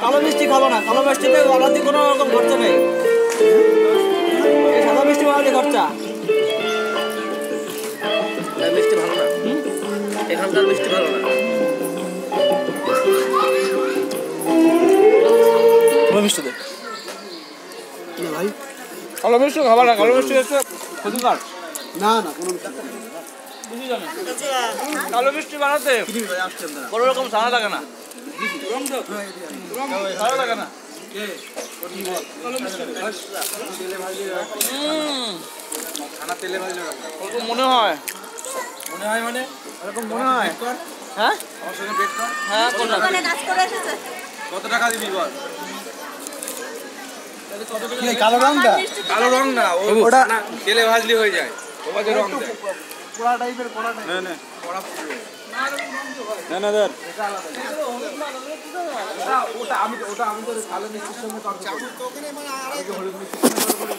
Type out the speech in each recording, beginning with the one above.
কালো মিষ্টি খাবো না, কালো মিষ্টিতে আলাদা কোনো রকম খরচা নেই, সাদা মিষ্টি বানাতে খরচা। মিষ্টি ভালো না, এখানকার মিষ্টি ভালো না। মিষ্টি দে ভাই, কালো মিষ্টি খাবা না, কালো মিষ্টি হচ্ছে ক্ষতিকর। না না কোনো বুঝি জানেন, কালো মিষ্টি বানাতে কোনো রকম সাদা লাগে না, ভালো লাগে না। মনে হয় মানে এরকম মনে হয়। হ্যাঁ হ্যাঁ, কত টাকা দিবি বল? কালো রংটা, কালো রং না, ওটা তেলে ভাজলি হয়ে যায়, ওটা রং দেয় পোড়া টাইপের। পোড়া টাইপ না, না পোড়া না না দাদা, ওটা আমি তো কালো মিষ্টির সঙ্গে হলুদ মিষ্টির সঙ্গে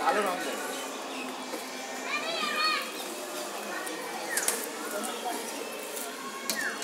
লাল রং দেয়।